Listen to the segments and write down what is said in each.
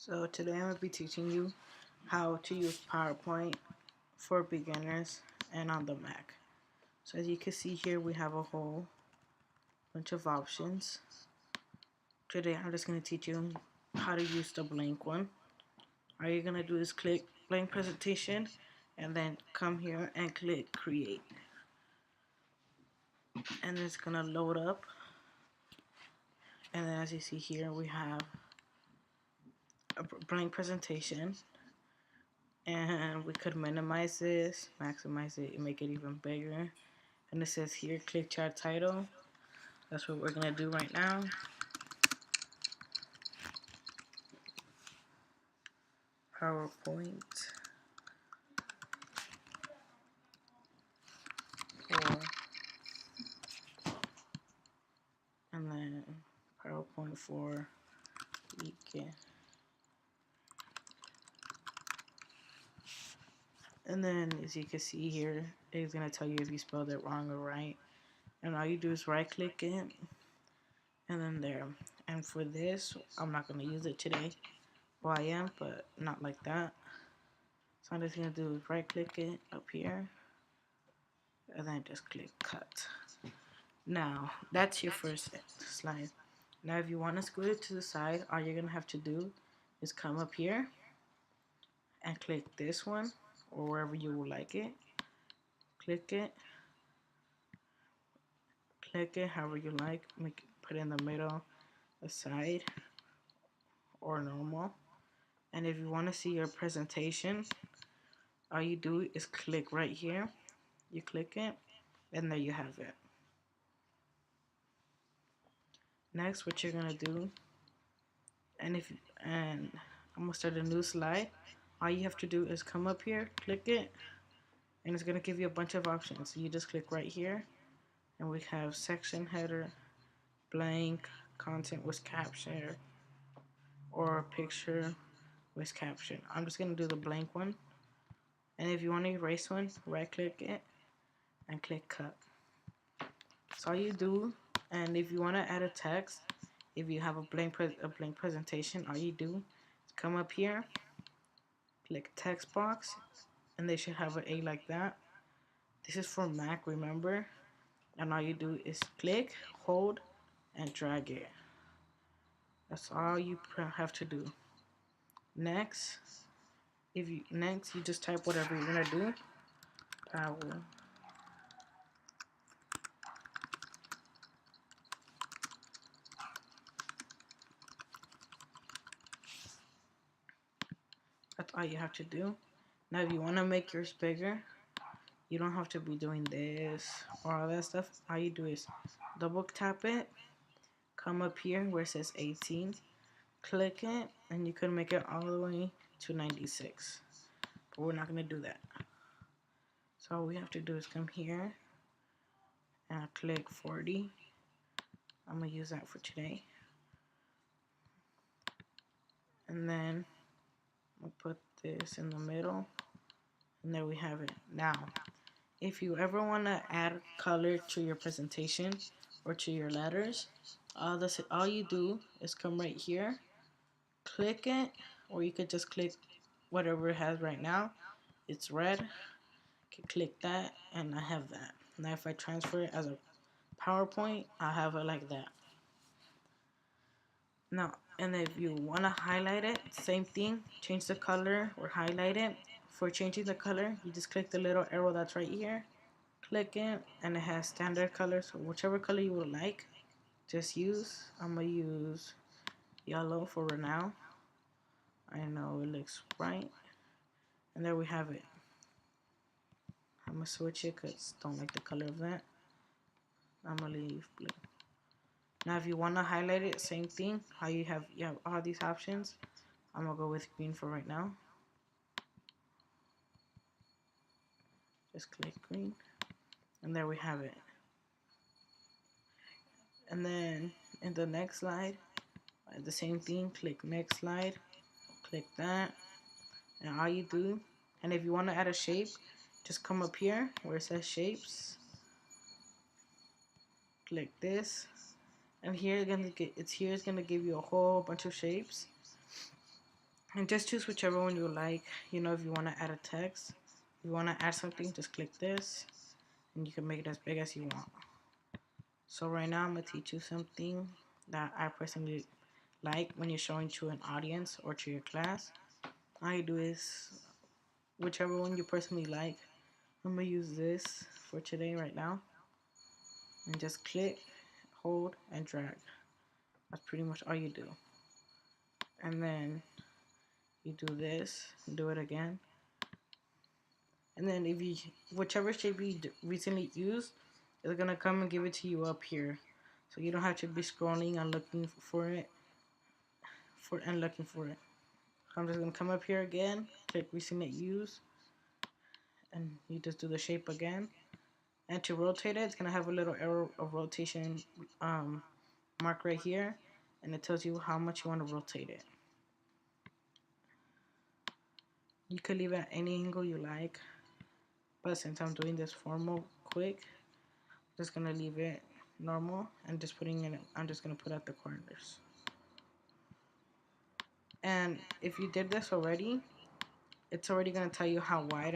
So today I'm going to be teaching you how to use PowerPoint for beginners and on the Mac. So as you can see here, we have a whole bunch of options. Today I'm just going to teach you how to use the blank one. All you're going to do is click blank presentation and then come here and click create. And it's going to load up. And then as you see here, we have a blank presentation. And we could minimize this, maximize it, and make it even bigger. And it says here, click chat title. That's what we're gonna do right now. PowerPoint for, and then PowerPoint for weekend. And then as you can see here, it's gonna tell you if you spelled it wrong or right. And all you do is right click it, and then there. And for this, I'm not gonna use it today. Well, I am, but not like that. So I'm just gonna do is right click it up here, and then just click cut. Now that's your first slide. Now if you want to scoot it to the side, all you're gonna have to do is come up here and click this one or wherever you would like it. Click it however you like. Put it in the middle, the side, or normal. And if you want to see your presentation, all you do is click right here. You click it, and there you have it. Next, what you're gonna do, and I'm gonna start a new slide. All you have to do is come up here, click it, and it's gonna give you a bunch of options. So you just click right here, and we have section header, blank, content with caption, or picture with caption. I'm just gonna do the blank one. And if you want to erase one, right click it and click cut. That's all you do. And if you want to add a text, if you have a blank presentation, all you do is come up here, click text box, and they should have an A like that. This is for Mac, remember? And all you do is click, hold, and drag it. That's all you have to do. Next, you just type whatever you're gonna do. Power. That's all you have to do. Now, if you want to make yours bigger, you don't have to be doing this or all that stuff. All you do is double tap it, come up here where it says 18, click it, and you can make it all the way to 96. But we're not going to do that. So all we have to do is come here and click 40. I'm going to use that for today. And then I'll put this in the middle. And there we have it. Now, if you ever want to add color to your presentation or to your letters, all you do is come right here, click it, or you could just click whatever it has right now. It's red. You can click that, and I have that. Now if I transfer it as a PowerPoint, I have it like that. Now, and if you want to highlight it, same thing, change the color or highlight it. For changing the color, you just click the little arrow that's right here, click it, and it has standard colors. So whichever color you would like, just use. I'm gonna use yellow for right now. I know it looks bright, and there we have it. I'm gonna switch it because I don't like the color of that. I'm gonna leave blue. Now if you want to highlight it, same thing. How you have all these options. I'm gonna go with green for right now. Just click green, and there we have it. And then in the next slide, the same thing, click next slide, click that, and all you do, and if you want to add a shape, just come up here where it says shapes, click this, and here it's gonna give you a whole bunch of shapes. And just choose whichever one you like. You know, if you want to add a text, if you want to add something, just click this and you can make it as big as you want. So right now I'm going to teach you something that I personally like when you're showing to an audience or to your class. All you do is whichever one you personally like. I'm going to use this for today right now. And just click, hold, and drag. That's pretty much all you do. And then you do this, do it again. And then if you, whichever shape you recently used, it's gonna come and give it to you up here. So you don't have to be scrolling and looking for it, looking for it. So I'm just gonna come up here again, click recently used, and you just do the shape again. And to rotate it, it's gonna have a little arrow of rotation mark right here, and it tells you how much you want to rotate it. You could leave it at any angle you like, but since I'm doing this formal quick, I'm just gonna leave it normal and just putting in it. I'm just gonna put at the corners. And if you did this already, it's already gonna tell you how wide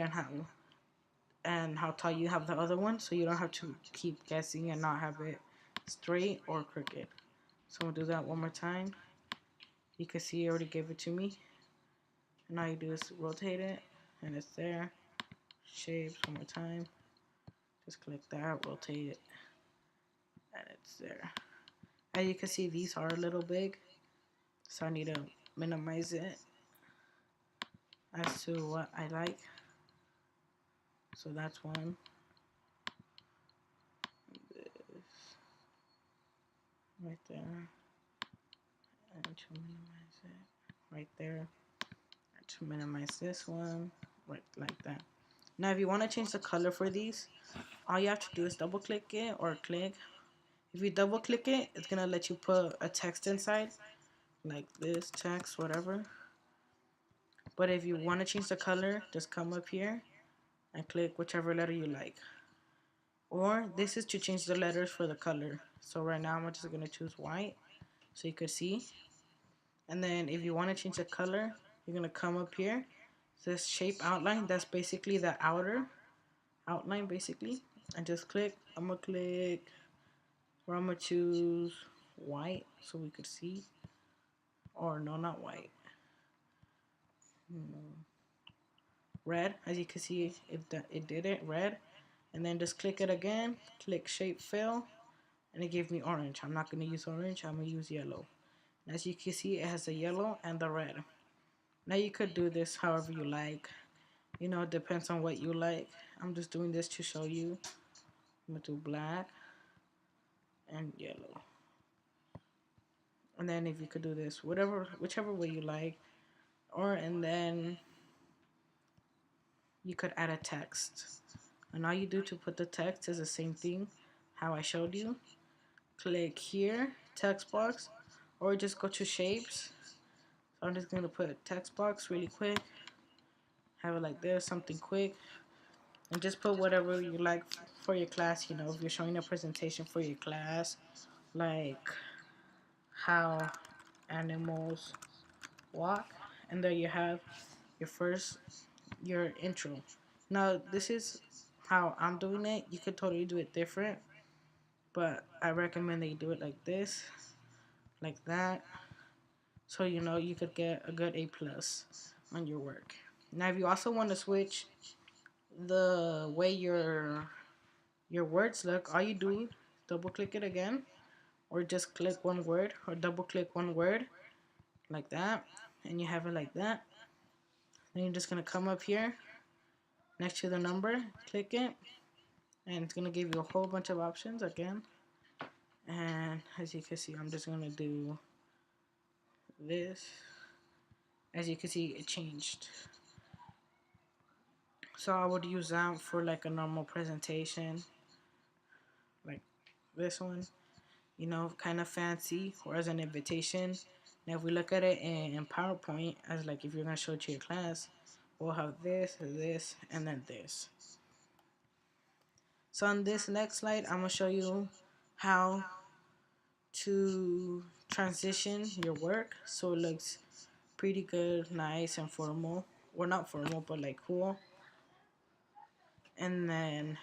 and how tall you have the other one, so you don't have to keep guessing and not have it straight or crooked. So we'll do that one more time. You can see it already gave it to me. And all you do is rotate it, and it's there. Shapes one more time. Just click that, rotate it, and it's there. As you can see, these are a little big, so I need to minimize it as to what I like. So that's one. This right there, and to minimize it right there, and to minimize this one right like that. Now, if you want to change the color for these, all you have to do is double click it or click. If you double click it, it's gonna let you put a text inside, like this text, whatever. But if you want to change the color, just come up here and click whichever letter you like. Or this is to change the letters for the color. So right now I'm just gonna choose white so you could see. And then if you want to change the color, you're gonna come up here. This shape outline, that's basically the outer outline basically. And just click. I'm gonna click, or I'm gonna choose white so we could see. Or no, not white. Red, as you can see, it did it red. And then just click it again, click shape fill, and it gave me orange. I'm not going to use orange, I'm going to use yellow. And as you can see, it has the yellow and the red. Now you could do this however you like. You know, it depends on what you like. I'm just doing this to show you. I'm going to do black and yellow. And then if you could do this, whichever way you like. And then you could add a text. And all you do to put the text is the same thing, how I showed you. Click here, text box, or just go to shapes. So I'm just going to put text box really quick. Have it like this, something quick. And just put whatever you like for your class. You know, if you're showing a presentation for your class, like how animals walk. And there you have your intro. Now, this is how I'm doing it. You could totally do it different, but I recommend that you do it like this, like that, so you know you could get a good A+ on your work. Now, if you also want to switch the way your words look, all you do, double click it again, or just click one word, or double click one word, like that, and you have it like that. Then you're just gonna come up here next to the number, click it, and it's gonna give you a whole bunch of options again. And as you can see, I'm just gonna do this. As you can see, it changed. So I would use that for like a normal presentation, like this one, you know, kind of fancy, or as an invitation. Now if we look at it in PowerPoint, as like if you're gonna show it to your class, we'll have this, and then this. So on this next slide, I'm gonna show you how to transition your work so it looks pretty good, nice and formal. Well, not formal, but like cool. And then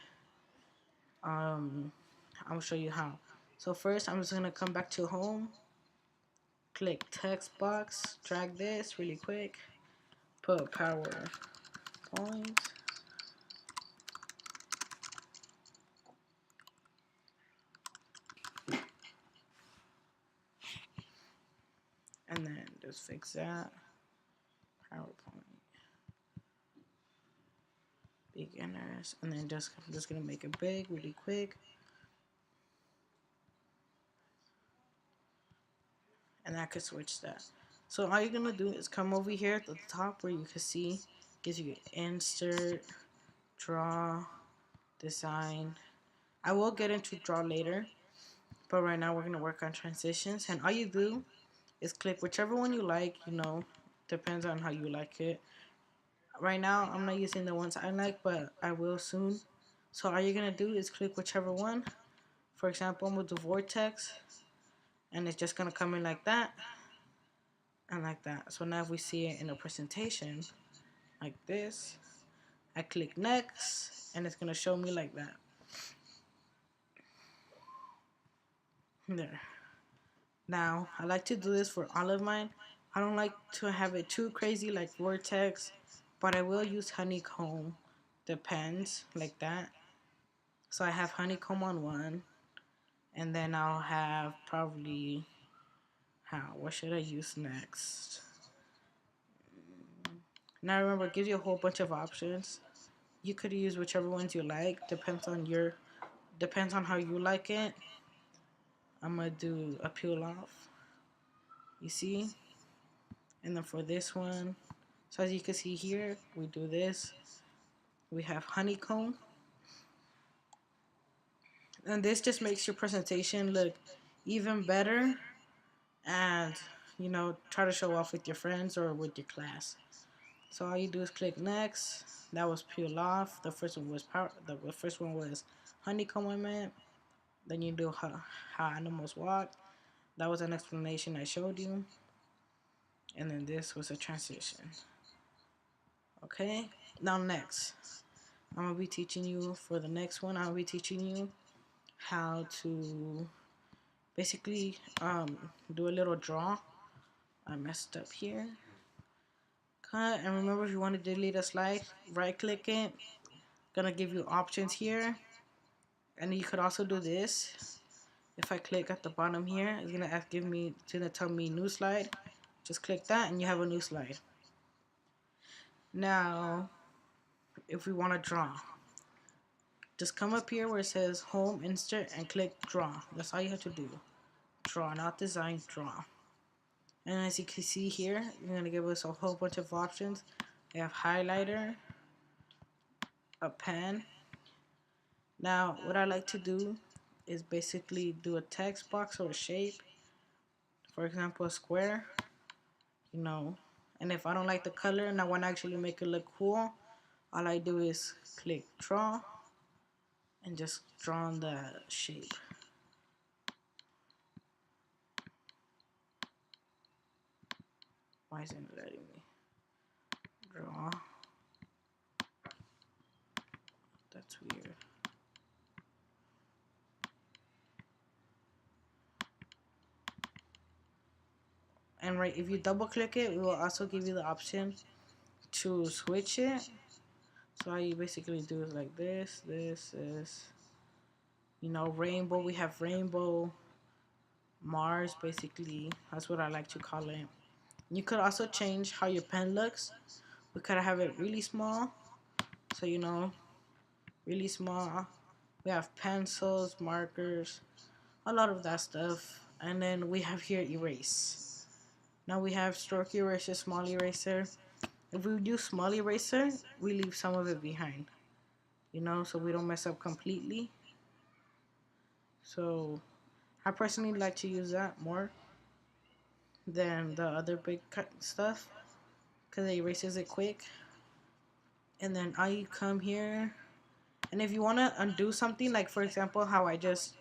I'll show you how. So first I'm just gonna come back to home, click text box, drag this really quick, put PowerPoint, and then just fix that. PowerPoint beginners, and then I'm just gonna make it big really quick. And I could switch that. So all you're gonna do is come over here at the top where you can see, gives you insert, draw, design. I will get into draw later, but right now we're gonna work on transitions. And all you do is click whichever one you like, you know, depends on how you like it. Right now I'm not using the ones I like, but I will soon. So all you're gonna do is click whichever one. For example, I'm gonna do vortex, and it's just gonna come in like that and like that. So now if we see it in a presentation like this, I click next and it's gonna show me like that. There. Now I like to do this for all of mine. I don't like to have it too crazy like vortex, but I will use honeycomb. Depends, like that. So I have honeycomb on one, and then I'll have probably what should I use next? Now remember, it gives you a whole bunch of options. You could use whichever ones you like. Depends on how you like it. I'm gonna do a peel off. You see? And then for this one, so as you can see here, we do this. We have honeycomb. And this just makes your presentation look even better, and you know, try to show off with your friends or with your class. So all you do is click next. That was peel off. The first one was the first one was honeycomb, I meant. Then you do how animals walk. That was an explanation I showed you. And then this was a transition. Okay, now next, I'm gonna be teaching you for the next one. I'll be teaching you how to basically do a little draw. I messed up here. Cut, and remember, if you want to delete a slide, right click it. Gonna give you options here, and you could also do this. If I click at the bottom here, it's gonna tell me new slide. Just click that and you have a new slide. Now if we want to draw, just come up here where it says home, insert, and click draw. That's all you have to do. Draw, not design, draw. And as you can see here, you're gonna give us a whole bunch of options. We have highlighter, a pen. Now what I like to do is basically do a text box or a shape. For example, a square, you know. And if I don't like the color and I want to actually make it look cool, all I do is click draw and just draw on the shape. Why isn't it letting me draw? That's weird. And right, if you double click it, we will also give you the option to switch it. So all you basically do is like this, you know, rainbow. We have rainbow, Mars, basically. That's what I like to call it. You could also change how your pen looks. We could have it really small, so you know, really small. We have pencils, markers, a lot of that stuff. And then we have here erase. Now we have stroke eraser, small eraser. If we do small eraser, we leave some of it behind, you know, so we don't mess up completely. So I personally like to use that more than the other big stuff because it erases it quick. And then I come here, and if you want to undo something, like for example how I just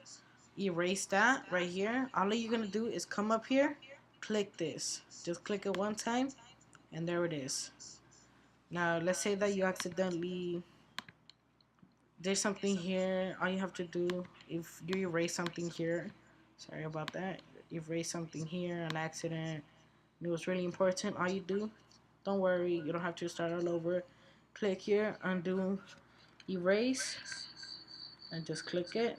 erased that right here, all you're gonna do is come up here, click this. Just click it one time, and there it is. Now, let's say that you accidentally there's something here. All you have to do, if you erase something here, sorry about that, erase something here, an accident, and it was really important, all you do, don't worry, you don't have to start all over. Click here, undo, erase, and just click it,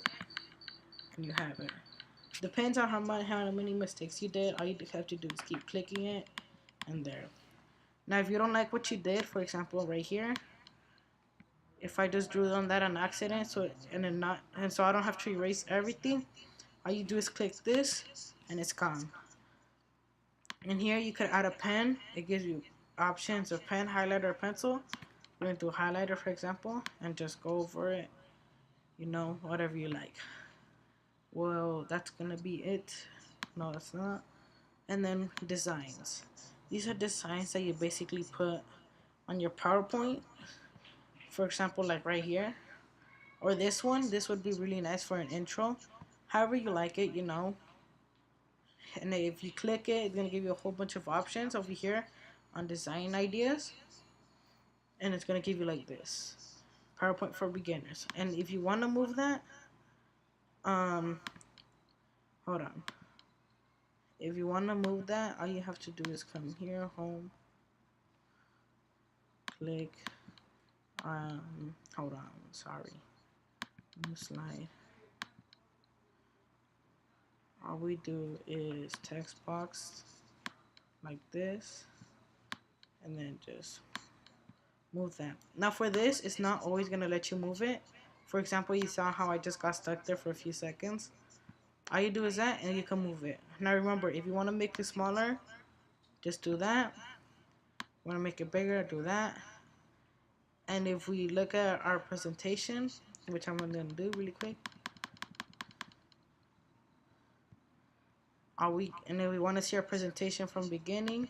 and you have it. Depends on how many mistakes you did. All you have to do is keep clicking it, and there. Now, if you don't like what you did, for example, right here, if I just drew on that on accident, so I don't have to erase everything, all you do is click this, and it's gone. And here you could add a pen. It gives you options of pen, highlighter, or pencil. We're going to do highlighter, for example, and just go over it, whatever you like. Well, that's going to be it. No, it's not. And then designs. These are designs that you basically put on your PowerPoint. For example, like right here. Or this one. This would be really nice for an intro. However you like it, And if you click it, it's going to give you a whole bunch of options over here on design ideas. And it's going to give you like this. PowerPoint for beginners. And if you want to move that, hold on. If you want to move that, all you have to do is come here, home, click, hold on, sorry, new slide. All we do is text box like this, and then just move that. Now for this, it's not always going to let you move it. For example, you saw how I just got stuck there for a few seconds. All you do is that, and you can move it. Now remember, if you want to make it smaller, just do that. Want to make it bigger, do that. And if we look at our presentation, which I'm going to do really quick, and if we want to see our presentation from beginning,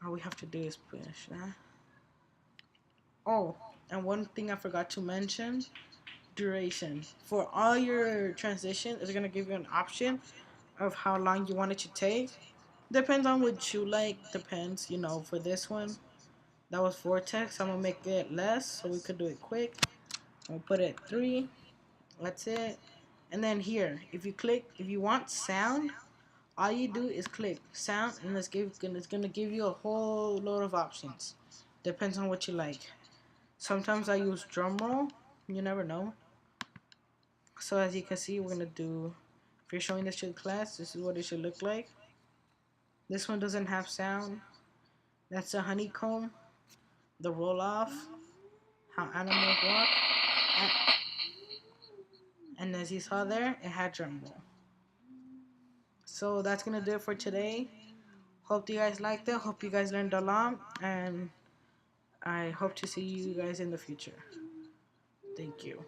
all we have to do is push that. Oh, and one thing I forgot to mention, duration. For all your transitions, it's going to give you an option of how long you want it to take. Depends on what you like. Depends, for this one, that was vortex. I'm going to make it less so we could do it quick. I'm going to put it 3. That's it. And then here, if you want sound, all you do is click sound, and it's going to give you a whole load of options. Depends on what you like. Sometimes I use drum roll. You never know. So as you can see, we're going to do, if you're showing this to the class, this is what it should look like. This one doesn't have sound. That's a honeycomb. The roll off. How animals walk. And as you saw there, it had drum roll. So that's going to do it for today. Hope you guys liked it. Hope you guys learned a lot. And I hope to see you guys in the future. Thank you.